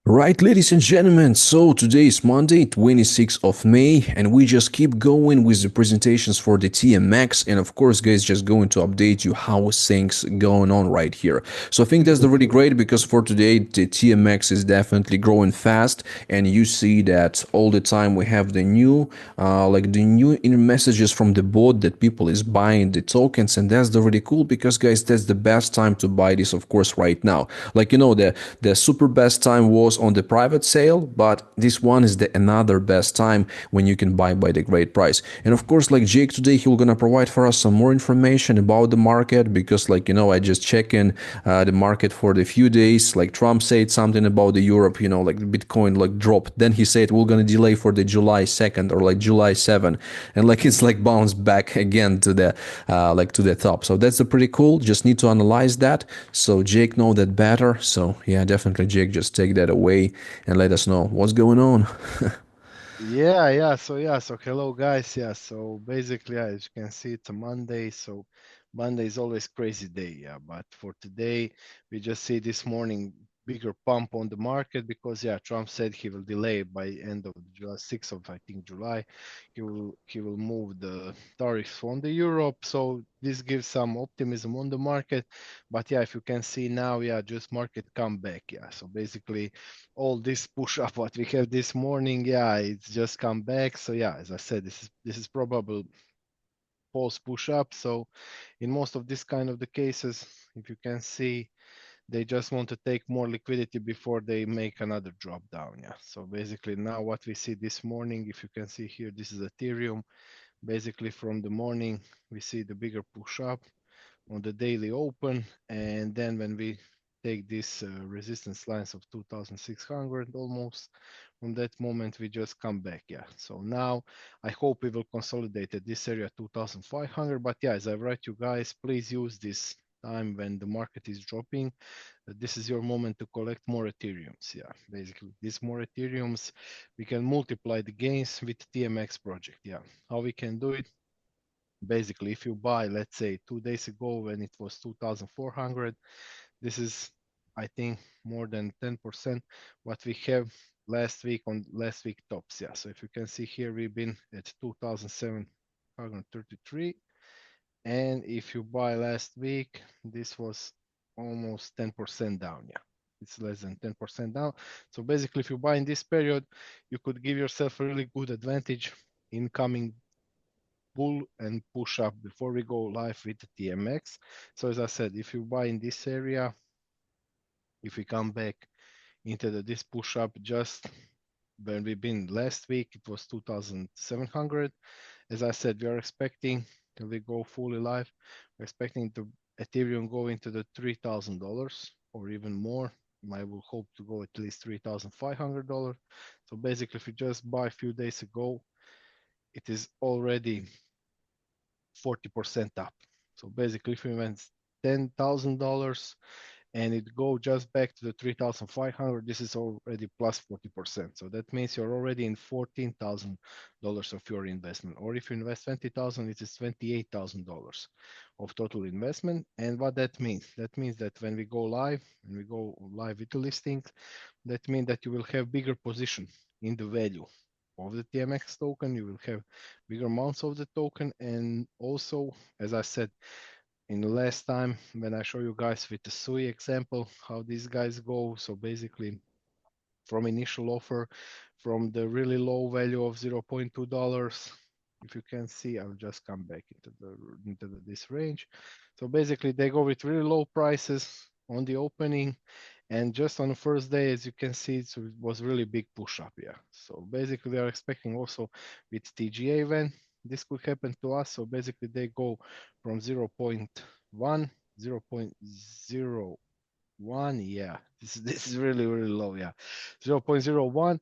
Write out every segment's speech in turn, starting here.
Right, ladies and gentlemen, so today is Monday, 26th of May, and we just keep going with the presentations for the TMX, and of course, guys, just going to update you how things going on right here. So I think that's really great because for today, the TMX is definitely growing fast, and you see that all the time we have the new, like the new in messages from the board that people is buying the tokens, and that's the really cool because, guys, that's the best time to buy this, of course, right now. Like the super best time was on the private sale, but this one is the another best time when you can buy by the great price. And of course, like Jake today, he will gonna provide for us some more information about the market because, like I just check in the market for the few days. Like Trump said something about the Europe, like Bitcoin like dropped. Then he said we're gonna delay for the July 2nd or like July 7, and like it's like bounced back again to the like to the top. So that's pretty cool. Just need to analyze that. So Jake know that better. So yeah, definitely Jake, just take that away and let us know what's going on. So hello guys. So basically, as you can see, it's a Monday. So Monday is always crazy day. But for today, we just see this morning bigger pump on the market because Trump said he will delay by end of July, 6th of I think July. He will move the tariffs on the Europe. So this gives some optimism on the market. But if you can see now, just market come back. So basically all this push up what we have this morning, it's just come back. So as I said, this is probable false push up. So in most of this kind of the cases, if you can see, they just want to take more liquidity before they make another drop down. So basically now what we see this morning, if you can see here, this is Ethereum. Basically from the morning, we see the bigger push up on the daily open, and then when we take this resistance lines of 2600 almost, from that moment we just come back. So now I hope we will consolidate at this area 2500, but as I write you guys, please use this time when the market is dropping. This is your moment to collect more ethereums. Basically these more ethereums, we can multiply the gains with TMX project. How we can do it? Basically, if you buy, let's say 2 days ago when it was 2,400, this is, I think, more than 10% what we have last week on last week tops. So if you can see here, we've been at 2,733. And if you buy last week, this was almost 10% down. It's less than 10% down. So basically, if you buy in this period, you could give yourself a really good advantage in coming pull and push up before we go live with the TMX. So as I said, if you buy in this area, if we come back into this push up just when we've been last week, it was 2,700. As I said, we are expecting till we go fully live, we're expecting the Ethereum go into the $3,000 or even more. I will hope to go at least $3,500. So basically, if you just buy a few days ago, it is already 40% up. So basically, if we went $10,000 and it go just back to the 3,500, this is already plus 40%. So that means you're already in $14,000 of your investment. Or if you invest 20,000, it is $28,000 of total investment. And what that means? That means that when we go live with the listings, that means that you will have bigger position in the value of the TMX token. You will have bigger amounts of the token. And also, as I said, in the last time when I show you guys with the SUI example, how these guys go. So basically from initial offer, from the really low value of $0.2, if you can see, I'll just come back into this range. So basically they go with really low prices on the opening, and just on the first day, as you can see, so it was really big push up. So basically we are expecting also with TGA when this could happen to us. So basically they go from 0.1, 0.01. This is really, really low. 0.01,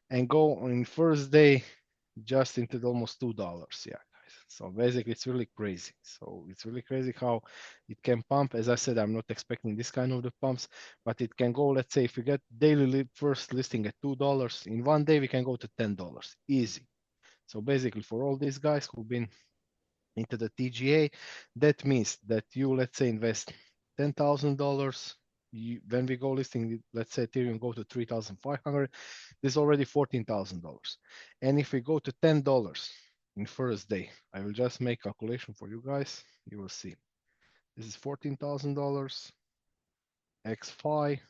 and go on first day just into almost $2. Guys. So basically, it's really crazy. So it's really crazy how it can pump. As I said, I'm not expecting this kind of the pumps, but it can go. Let's say if we get daily first listing at $2 in one day, we can go to $10 easy. So basically, for all these guys who've been into the TGA, that means that you, let's say, invest $10,000 when we go listing, let's say Ethereum go to 3,500, this is already $14,000. And if we go to $10 in first day, I will just make calculation for you guys. You will see. This is $14,000 x phi.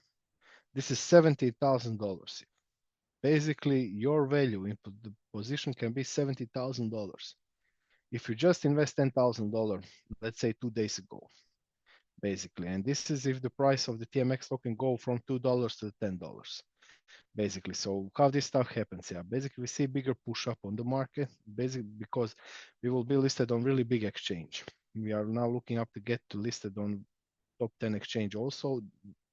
This is $70,000. Basically, your value in the position can be $70,000 if you just invest $10,000, let's say 2 days ago, basically. And this is if the price of the TMX token go from $2 to $10, basically. So how this stuff happens? Yeah, basically we see bigger push up on the market, basically because we will be listed on really big exchange. We are now looking up to get listed on top 10 exchange also.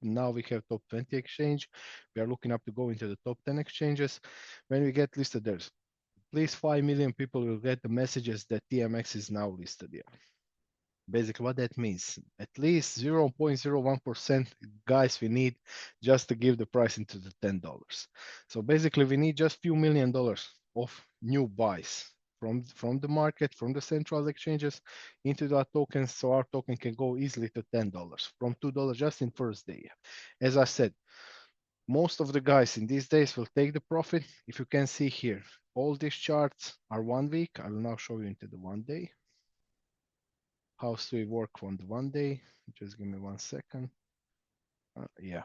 Now we have top 20 exchange. We are looking up to go into the top 10 exchanges. When we get listed there, at least 5 million people will get the messages that TMX is now listed here. Basically what that means, at least 0.01% guys we need just to give the price into the $10. So basically we need just few $1 million of new buys from the market, from the central exchanges into our tokens, so our token can go easily to $10 from $2 just in first day. As I said, most of the guys in these days will take the profit. If you can see here, all these charts are 1 week. I will now show you into the 1 day. How do we work on the 1 day? Just give me 1 second. Yeah.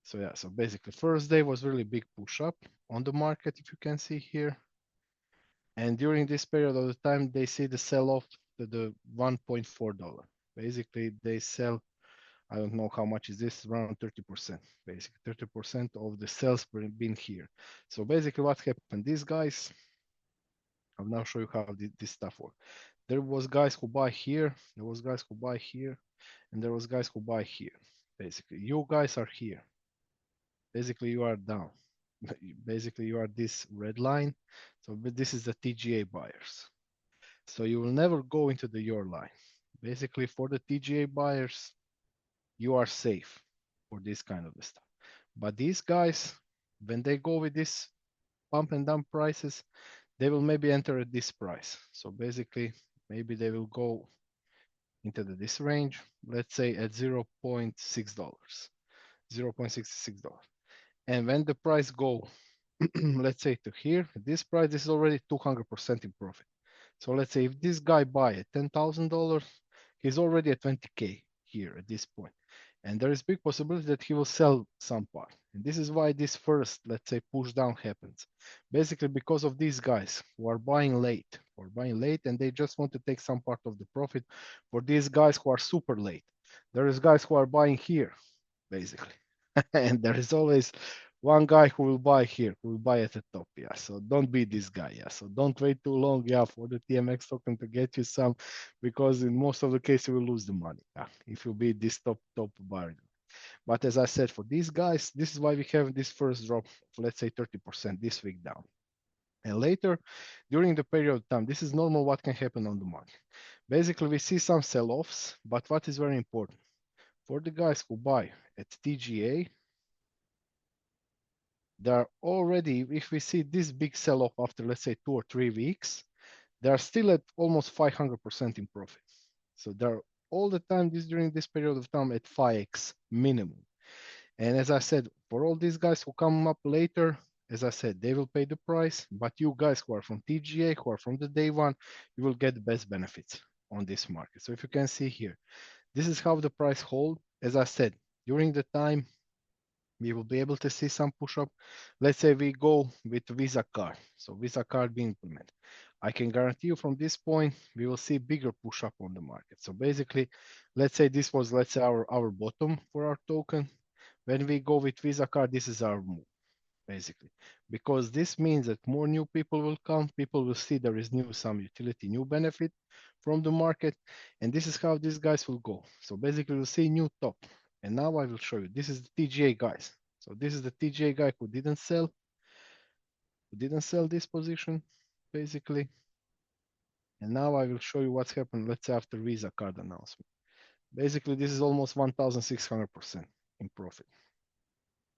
So yeah, so basically first day was really big push up on the market, if you can see here. And during this period of the time, they see the sell off to the $1.4. Basically, they sell, I don't know how much is this, around 30%. Basically, 30% of the sales been here. So basically what happened, these guys, I'll now show you how this stuff works. There was guys who buy here, there was guys who buy here, and there was guys who buy here. Basically, you guys are here. Basically, you are down. Basically, you are this red line. So this is the TGA buyers. So you will never go into the your line. Basically, for the TGA buyers, you are safe for this kind of stuff. But these guys, when they go with this pump and dump prices, they will maybe enter at this price. So basically, maybe they will go into this range, let's say at $0.6, $0.66. And when the price go, let's say to here, this price, this is already 200% in profit. So let's say if this guy buy at $10,000, he's already at 20K here at this point. And there is big possibility that he will sell some part. And this is why this first, let's say, push down happens. Basically because of these guys who are buying late and they just want to take some part of the profit. For these guys who are super late, there is guys who are buying here, basically. And there is always one guy who will buy here, who will buy at the top. Yeah. So don't be this guy. Yeah. So don't wait too long. Yeah. For the TMX token to get you some, because in most of the cases you will lose the money. Yeah. If you be this top buyer. But as I said, for these guys, this is why we have this first drop of, let's say, 30% this week down. And later, during the period of time, this is normal what can happen on the market. Basically, we see some sell-offs, but what is very important, for the guys who buy at TGA, they are already, if we see this big sell-off after, let's say, 2 or 3 weeks, they are still at almost 500% in profit. So they're all the time during this period of time at 5x minimum. And as I said, for all these guys who come up later, as I said, they will pay the price, but you guys who are from TGA, who are from the day one, you will get the best benefits on this market. So if you can see here, this is how the price hold. As I said, during the time, we will be able to see some push up. Let's say we go with Visa card. So Visa card being implemented. I can guarantee you from this point, we will see bigger push up on the market. So basically, let's say this was, let's say our bottom for our token. When we go with Visa card, this is our move, basically, because this means that more new people will come. People will see there is some utility, new benefit from the market. And this is how these guys will go. So basically we'll see new top. And now I will show you, this is the TGA guys. So this is the TGA guy who didn't sell this position, basically. And now I will show you what's happened, let's say after Visa card announcement. Basically, this is almost 1,600% in profit.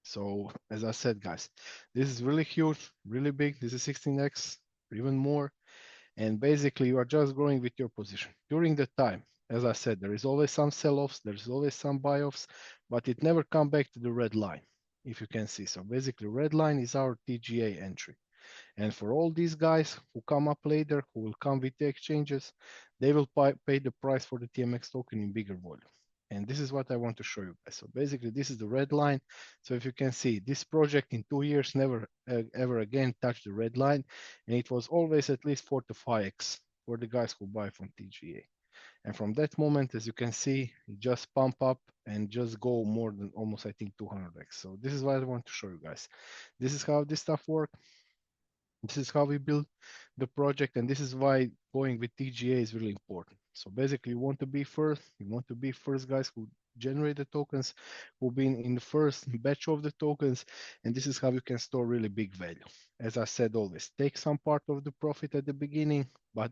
So as I said, guys, this is really huge, really big. This is 16x, even more. And basically you are just growing with your position. During the time, As I said, there is always some sell-offs, there's always some buy-offs, but it never come back to the red line, if you can see. So basically, red line is our TGA entry. And for all these guys who come up later, who will come with the exchanges, they will pay the price for the TMX token in bigger volume. And this is what I want to show you guys. So basically, this is the red line. So if you can see, this project in 2 years never ever again touched the red line, and it was always at least 4 to 5x for the guys who buy from TGA. And from that moment, as you can see, it just pump up and just go more than almost, I think, 200x. So this is what I want to show you guys. This is how this stuff works. This is how we build the project, and this is why going with TGA is really important. So basically, you want to be first. You want to be first guys who generate the tokens, who been in the first batch of the tokens, and this is how you can store really big value. As I said, always take some part of the profit at the beginning, but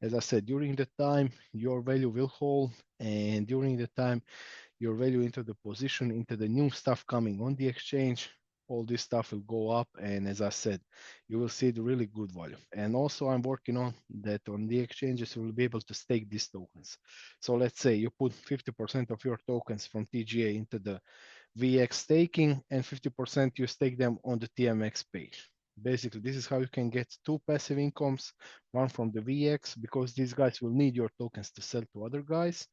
as I said, during the time your value will hold, and during the time your value into the position, into the new stuff coming on the exchange, all this stuff will go up. And as I said, you will see the really good volume. And also I'm working on that on the exchanges, you will be able to stake these tokens. So let's say you put 50% of your tokens from TGA into the VX staking and 50% you stake them on the TMX page. Basically, this is how you can get two passive incomes, one from the VX, because these guys will need your tokens to sell to other guys,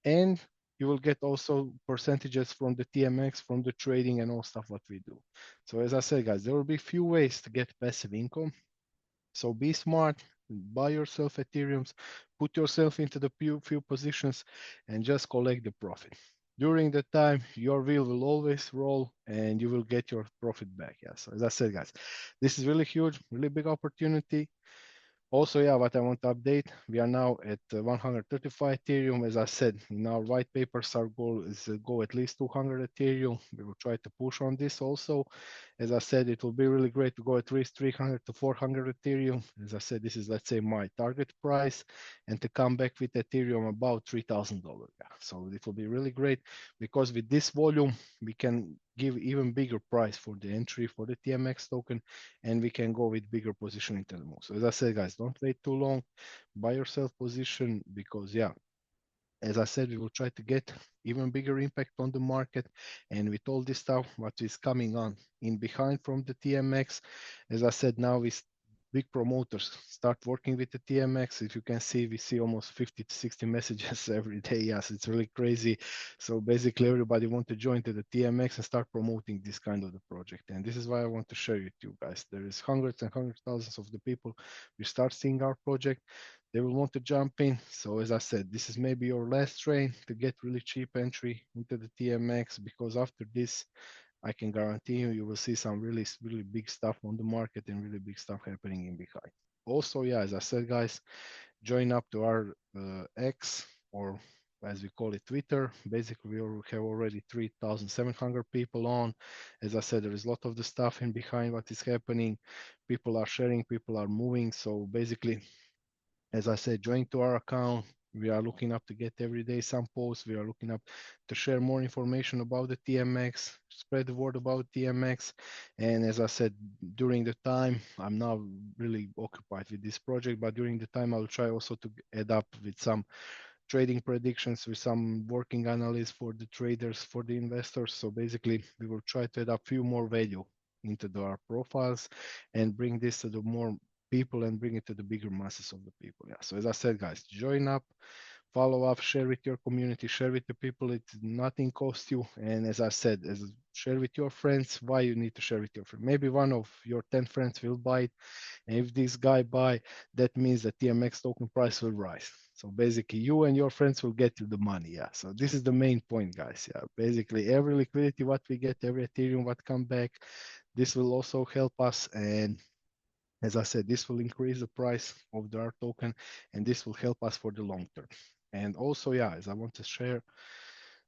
and you will get also percentages from the TMX, from the trading and all stuff what we do. So as I said, guys, there will be few ways to get passive income. So be smart, buy yourself Ethereums, put yourself into the few positions and just collect the profit. During the time, your wheel will always roll and you will get your profit back. Yeah. So as I said, guys, this is really huge, really big opportunity. Also, yeah, what I want to update, we are now at 135 Ethereum. As I said, in our white papers, our goal is to go at least 200 Ethereum. We will try to push on this also. As I said, it will be really great to go at least 300 to 400 Ethereum. As I said, this is, let's say, my target price, and to come back with Ethereum about $3,000. Yeah. So it will be really great because with this volume, we can give even bigger price for the entry for the TMX token, and we can go with bigger position into the move. So as I said, guys, don't wait too long. Buy yourself position because, yeah, as I said, we will try to get even bigger impact on the market. And with all this stuff, what is coming on in behind from the TMX, as I said, now is big promoters start working with the TMX. If you can see, we see almost 50 to 60 messages every day. Yes, it's really crazy. So basically everybody want to join to the TMX and start promoting this kind of the project. And this is why I want to share with you guys. There is hundreds and hundreds of thousands of the people we start seeing our project. They will want to jump in. So as I said, this is maybe your last train to get really cheap entry into the TMX, because after this, I can guarantee you, you will see some really, really big stuff on the market and really big stuff happening in behind. Also, yeah, as I said, guys, join up to our X, or as we call it, Twitter. Basically, we have already 3,700 people on. As I said, there is a lot of the stuff in behind what is happening. People are sharing, people are moving. So basically, as I said, join to our account. We are looking up to get every day some posts. We are looking up to share more information about the TMX, spread the word about TMX. And as I said, during the time, I'm now really occupied with this project, but during the time, I'll try also to add up with some trading predictions, with some working analysis for the traders, for the investors. So basically, we will try to add up few more value into our profiles and bring this to the more people and bring it to the bigger masses of the people. Yeah. So as I said, guys, join up, follow up, share with your community, share with the people. It nothing costs you. And as I said, share with your friends. Why you need to share with your friends? Maybe one of your 10 friends will buy it. And if this guy buy, that means the TMX token price will rise. So basically, you and your friends will get you the money. Yeah. So this is the main point, guys. Yeah. Basically, every liquidity what we get, every Ethereum what come back, this will also help us. And as I said, this will increase the price of the art token, and this will help us for the long term. And also, yeah, as I want to share,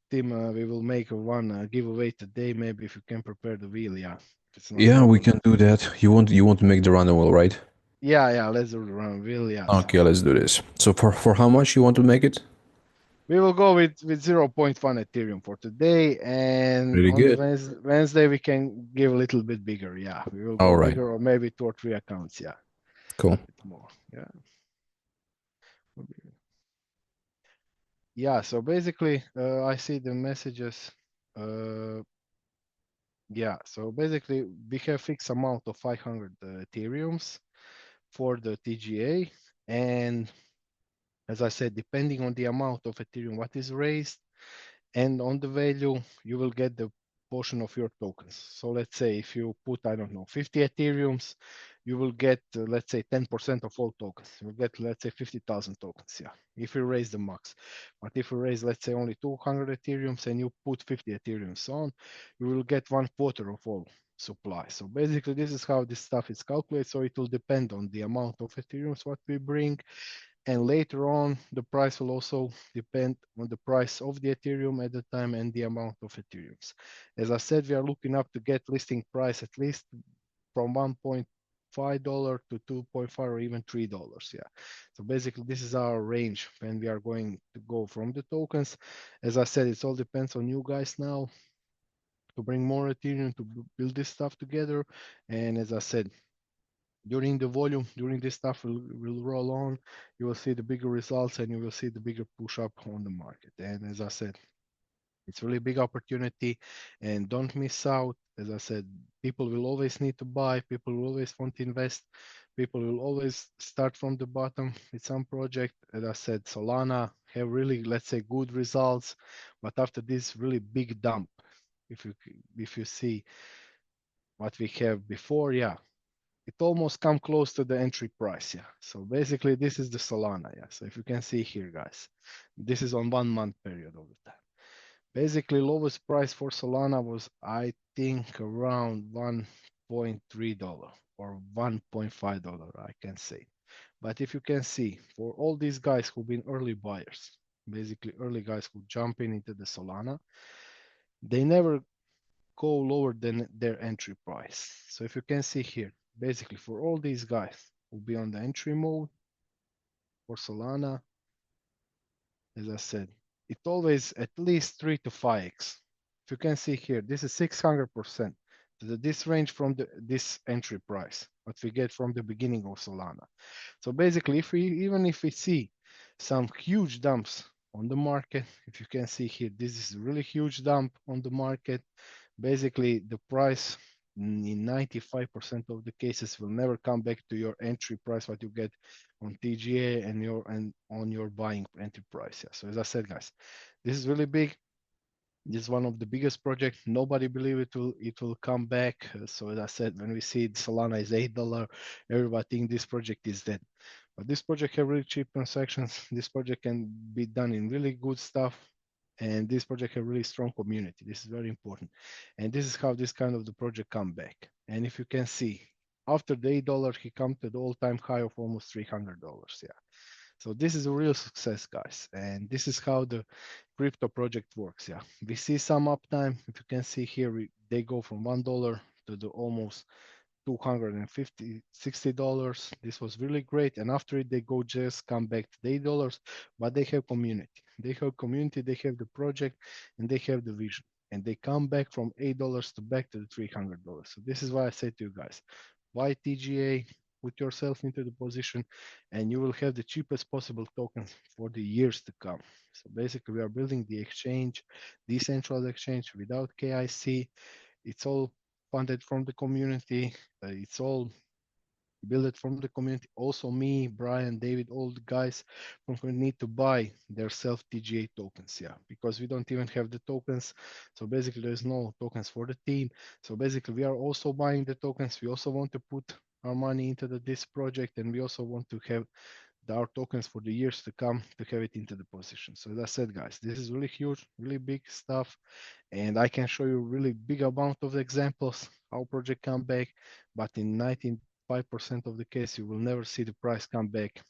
Tim, we will make one giveaway today. Maybe if you can prepare the wheel, yeah, it's no Yeah, we problem. can do that. You want to make the runaway, right? Yeah, yeah, let's do the run wheel. Yeah, Okay, so let's do this. So for how much you want to make it? we will go with 0.1 Ethereum for today, and Really on the good. Wednesday we can give a little bit bigger. Yeah, we will All go right. bigger, or maybe 2 or 3 accounts. Yeah, Cool. bit more. Yeah. Yeah, so basically, I see the messages. Uh, yeah, so basically, we have fixed amount of 500 Ethereums for the TGA, and as I said, depending on the amount of Ethereum what is raised, and on the value you will get the portion of your tokens. So let's say if you put, I don't know, 50 ethereums, you will get let's say 10% of all tokens. You will get, let's say, 50,000 tokens, yeah, if you raise the max. But if you raise, let's say, only 200 ethereums and you put 50 ethereums on, you will get 1/4 of all supply. So basically this is how this stuff is calculated. So it will depend on the amount of ethereums what we bring, and later on, the price will also depend on the price of the Ethereum at the time and the amount of Ethereums. As I said, we are looking up to get listing price at least from $1.5 to 2.5 or even $3. Yeah. So basically, this is our range when we are going to go from the tokens. As I said, it all depends on you guys now to bring more Ethereum to build this stuff together. And as I said, during the volume, during this stuff will roll on, you will see the bigger results and you will see the bigger push up on the market. And as I said, it's really big opportunity, and don't miss out. As I said, people will always need to buy, people will always want to invest, people will always start from the bottom with some project. As I said, Solana have really, let's say, good results, but after this really big dump, if you see what we have before, yeah, it almost come close to the entry price. Yeah, so basically this is the Solana. Yeah, so if you can see here, guys, this is on 1 month period of the time. Basically, lowest price for Solana was, I think, around $1.3 or $1.5, I can say. But if you can see, for all these guys who've been early buyers, basically early guys who jump in into the Solana, they never go lower than their entry price. So if you can see here, basically for all these guys will be on the entry mode for Solana, as I said, it always at least 3 to 5x. If you can see here, this is 600%. This range from this entry price, what we get from the beginning of Solana. So basically, even if we see some huge dumps on the market, if you can see here, this is a really huge dump on the market. Basically, the price in 95% of the cases will never come back to your entry price, what you get on TGA and on your buying entry price. Yeah. So as I said, guys, this is really big. This is one of the biggest projects. Nobody believe it will come back. So as I said, when we see Solana is $8, everybody think this project is dead. But this project have really cheap transactions. This project can be done in really good stuff. And this project have really strong community. This is very important. And this is how this kind of the project come back. And if you can see, after the $8, he come to the all-time high of almost $300. Yeah. So this is a real success, guys. And this is how the crypto project works. Yeah. We see some uptime. If you can see here, they go from $1 to the almost 250 $60. This was really great, and after it they go just come back to the $8, but they have community, they have the project, and they have the vision, and they come back from $8 to back to the $300. So this is why I say to you guys, buy TGA, put yourself into the position, and you will have the cheapest possible tokens for the years to come. So basically we are building the exchange, decentralized exchange without KIC. It's all funded from the community. It's all built from the community. Also, me, Brian, David, all the guys from community need to buy their self TGA tokens. Yeah, because we don't even have the tokens. So basically, there's no tokens for the team. So basically, we are also buying the tokens. We also want to put our money into this project, and we also want to have our tokens for the years to come to have it into the position. So as I said, guys, this is really huge, really big stuff, and I can show you really big amount of examples how project come back, but in 95% of the case, you will never see the price come back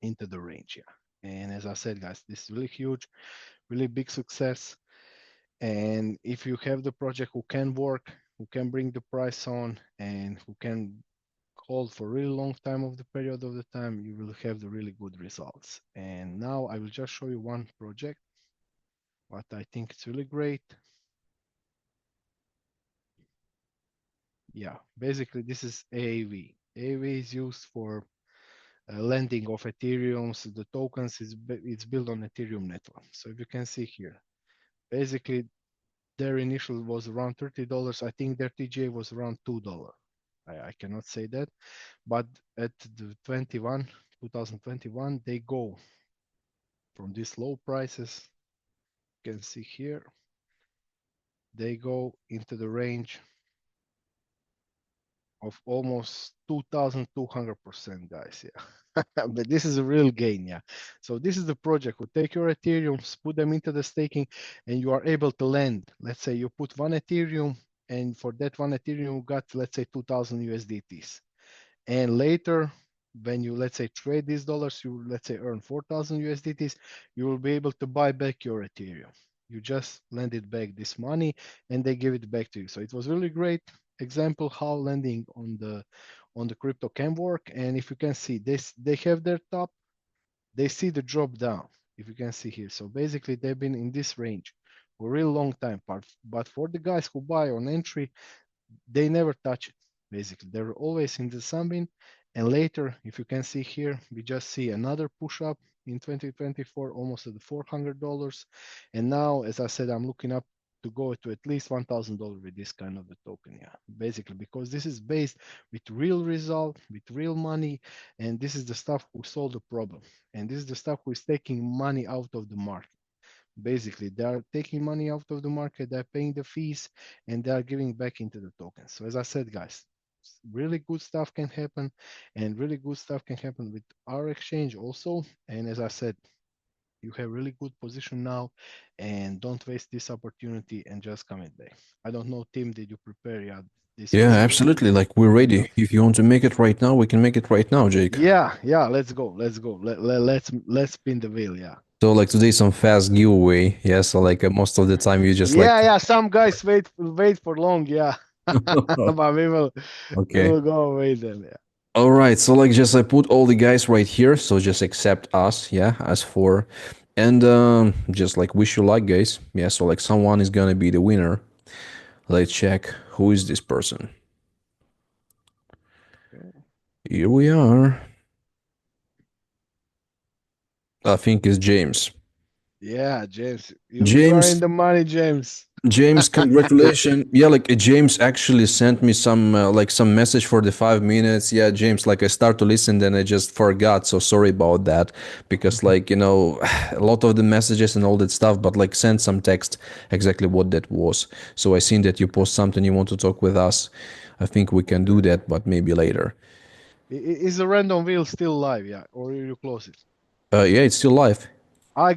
into the range. Yeah. And as I said, guys, this is really huge, really big success. And if you have the project who can work, who can bring the price on, and who can hold for a really long time of the period of the time, you will have the really good results. And now I will just show you one project, what I think it's really great. Yeah, basically this is AAV. AAV is used for lending of Ethereum's the tokens it's built on Ethereum network. So if you can see here, basically their initial was around $30. I think their TGA was around $2. I cannot say that, but at the 2021, they go from these low prices. You can see here, they go into the range of almost 2,200%, guys. Yeah, but this is a real gain. Yeah. So this is the project. We take your Ethereums, put them into the staking, and you are able to lend. Let's say you put one Ethereum, and for that one Ethereum, you got, let's say, 2,000 USDTs. And later, when you, let's say, trade these dollars, you, let's say, earn 4,000 USDTs, you will be able to buy back your Ethereum. You just lend it back this money and they give it back to you. So it was really great example how lending on the crypto can work. And if you can see this, they have their top, they see the drop down, if you can see here. So basically they've been in this range for a real long time. But for the guys who buy on entry, they never touch it. Basically, they're always in the summit. And later, if you can see here, we just see another push up in 2024, almost at the $400. And now, as I said, I'm looking up to go to at least $1,000 with this kind of a token. Yeah, basically, because this is based with real result, with real money, and this is the stuff who solve the problem. And this is the stuff who is taking money out of the market. Basically, they are taking money out of the market, they're paying the fees, and they are giving back into the tokens. So as I said, guys, really good stuff can happen, and really good stuff can happen with our exchange also. And as I said, you have really good position now, and don't waste this opportunity and just come it back. I don't know, Tim, did you prepare this Yeah, specific absolutely. Like we're yeah. ready. If you want to make it right now, we can make it right now, Jake. Yeah, let's go. Let's spin the wheel, yeah. So like today some fast giveaway. Yeah, so like most of the time you just like Yeah, some guys wait for long, yeah. But we will Okay. go away then. Yeah. All right. So like just I put all the guys right here. So just accept us, yeah, as for and just like wish you luck, guys. Yeah, so like someone is gonna be the winner. Let's check who is this person. Okay. Here we are. I think it's James. Yeah, James, you are in James, the money, James. James, congratulations. Yeah, like James actually sent me some like some message for the 5 minutes. Yeah, James, like I start to listen, then I just forgot. So sorry about that because like a lot of the messages and all that stuff, but like send some text exactly what that was. So I seen that you post something you want to talk with us. I think we can do Okay. that, but maybe later. Is the random wheel still live? Yeah, or you close it? Yeah, it's still live.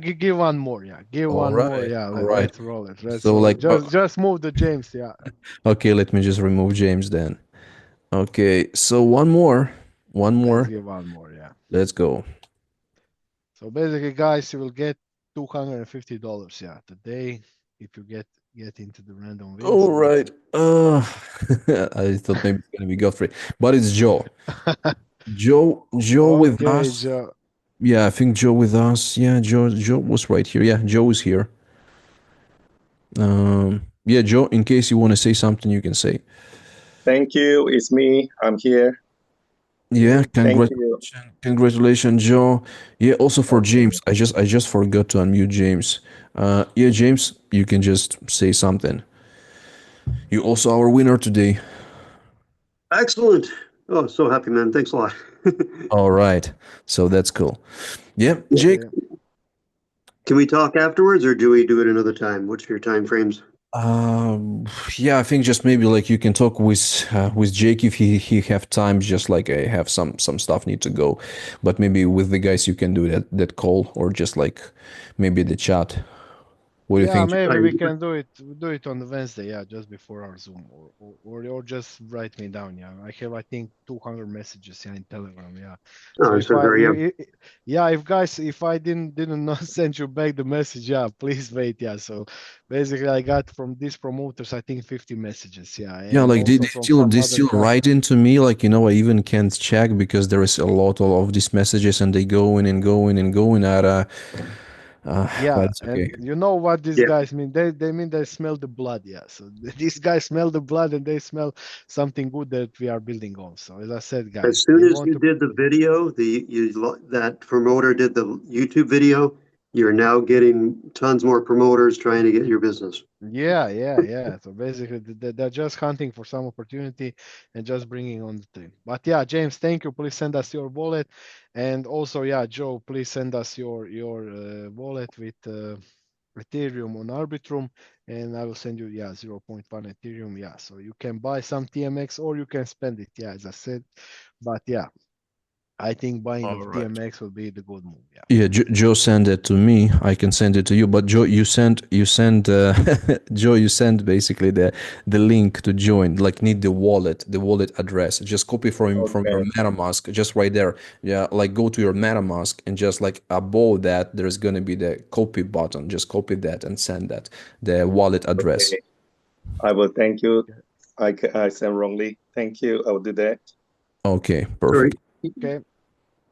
Give one more. Yeah, give All one more. right, Yeah, all right. let's roll it. Let's So roll it. like, Just move the James. Yeah, okay, let me just remove James then. Okay, so one let's more. give one more. Yeah. Let's go. So basically, guys, you will get $250. Yeah, today if you get into the random wheel. All So let's right. see. I thought maybe it's gonna be Godfrey, but it's Joe. Joe with Okay, us. Joe. Yeah, I think Joe with us. Yeah, Joe was right here. Yeah, Joe is here. Yeah, Joe. In case you want to say something, you can say. Thank you. It's me. I'm here. Yeah, Okay. Thank you. congratulations, Joe. Yeah, also for Okay. James. I just forgot to unmute James. Yeah, James, you can just say something. You also our winner today. Excellent. Oh, so happy, man. Thanks a lot. All right, so that's cool. Yeah, Jake. Yeah. Can we talk afterwards or do we do it another time? What's your time frames? Um, yeah, I think just maybe like you can talk with Jake if he have time. Just like I have some stuff need to go, but maybe with the guys you can do that call or just like maybe the chat. What do you Yeah, think? maybe I, we can do it on the Wednesday, yeah, just before our Zoom, or just write me down. Yeah, I have, I think, 200 messages, yeah, in Telegram. Yeah, so oh, if so I very, yeah. yeah, if guys, if I didn't not send you back the message, yeah, please wait. Yeah, so basically I got from these promoters, I think, 50 messages. Yeah, Yeah, and like they, also they from still some they other still guys. write into me like I even can't check because there is a lot of these messages and they go in and go in and go in at Yeah, But it's and okay. you know what these Yeah. guys mean? They mean they smell the blood. Yeah, so these guys smell the blood and they smell something good that we are building on. So as I said, As guys, soon they as want you to. did the video, that promoter did the YouTube video, you're now getting tons more promoters trying to get your business. Yeah. So basically, they're just hunting for some opportunity and just bringing on the team. But yeah, James, thank you. Please send us your wallet, and also, yeah, Joe, please send us your wallet with Ethereum on Arbitrum, and I will send you, yeah, zero point 0.1 Ethereum. Yeah, so you can buy some TMX or you can spend it. Yeah, as I said, but yeah, I think buying All of right. TMX will be the good move. Yeah. Yeah, Joe sent it to me. I can send it to you, but Joe, you sent Joe, you sent basically the link to join. Like need the wallet address. Just copy from your Okay. MetaMask, just right there. Yeah, like go to your MetaMask and just like above that, there's gonna be the copy button. Just copy that and send that the wallet address. Okay. I will thank you. Okay. I said wrongly. Thank you. I will do that. Okay, Sorry. perfect. Okay.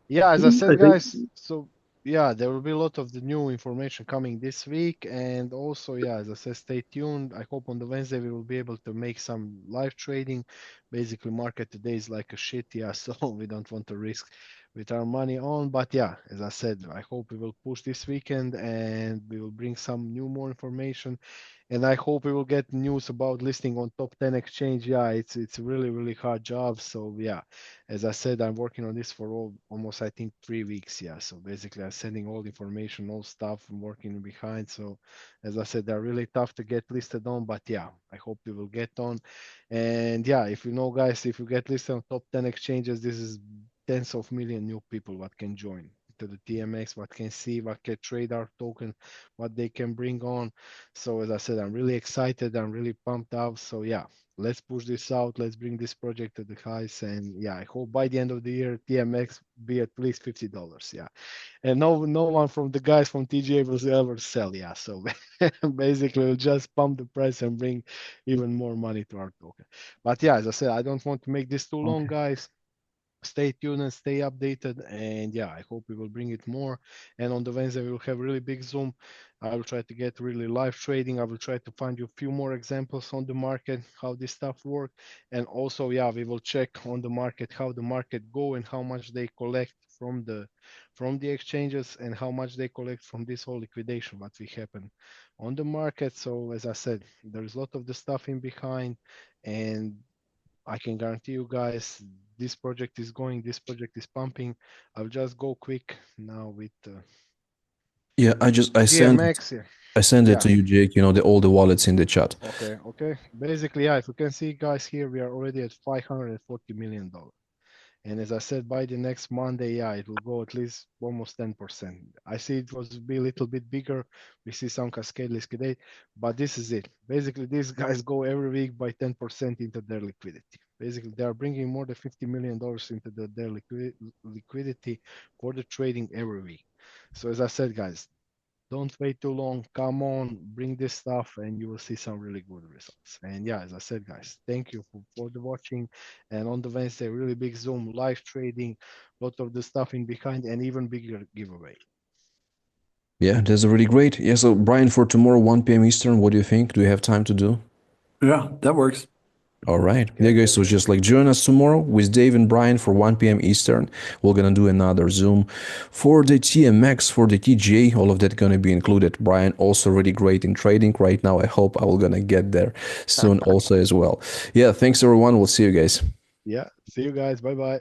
Yeah, as I I said, think guys, so yeah, there will be a lot of the new information coming this week. And also, yeah, as I said, stay tuned. I hope on the Wednesday we will be able to make some live trading. Basically, market today is like a shit, yeah, so we don't want to risk with our money on. But yeah, as I said, I hope we will push this weekend and we will bring some new more information. And I hope we will get news about listing on top 10 exchange. Yeah, it's a really hard job. So yeah, as I said, I'm working on this for almost I think 3 weeks. Yeah, so basically I'm sending all the information, all stuff, I'm working behind. So as I said, they're really tough to get listed on, but yeah, I hope we will get on. And yeah, if you know, guys, if you get listed on top 10 exchanges, this is tens of million new people what can join to the TMX, what can see, what can trade our token, what they can bring on. So as I said, I'm really excited. I'm really pumped up. So yeah, let's push this out. Let's bring this project to the highs. And yeah, I hope by the end of the year, TMX be at least $50. Yeah. And no one from the guys from TGA will ever sell. Yeah. So basically we'll just pump the price and bring even more money to our token. But yeah, as I said, I don't want to make this too long, Okay. guys. Stay tuned and stay updated. And yeah, I hope we will bring it more. And on the Wednesday, we will have really big Zoom. I will try to get really live trading. I will try to find you a few more examples on the market, how this stuff work. And also, yeah, we will check on the market, how the market go and how much they collect from the exchanges and how much they collect from this whole liquidation, what we happen on the market. So as I said, there's a lot of the stuff in behind, and I can guarantee you guys this project is going, this project is pumping. I'll just go quick now with Yeah, TMX. Yeah, I sent it yeah. to you, Jake. You know all the wallets in the chat. Okay. Basically, yeah, if you can see, guys, here we are already at $540 million. And as I said, by the next Monday, yeah, it will go at least almost 10%. I see it was be a little bit bigger. We see some cascade liquidate, but this is it. Basically, these guys go every week by 10% into their liquidity. Basically, they are bringing more than $50 million into their liquidity for the trading every week. So as I said, guys, don't wait too long. Come on, bring this stuff, and you will see some really good results. And yeah, as I said, guys, thank you for the watching. And on the Wednesday, really big Zoom, live trading, lot of the stuff in behind, and even bigger giveaway. Yeah, that's really great. Yeah, so Brian, for tomorrow, 1 p.m. Eastern, what do you think? Do you have time to do? Yeah, that works. All right. Yeah, Okay. guys, so just like join us tomorrow with Dave and Brian for 1 p.m. Eastern. We're gonna do another Zoom for the TMX, for the TGA, all of that gonna be included. Brian also really great in trading right now. I hope I will gonna get there soon also as well. Yeah, thanks everyone. We'll see you guys. Yeah. See you guys. Bye bye.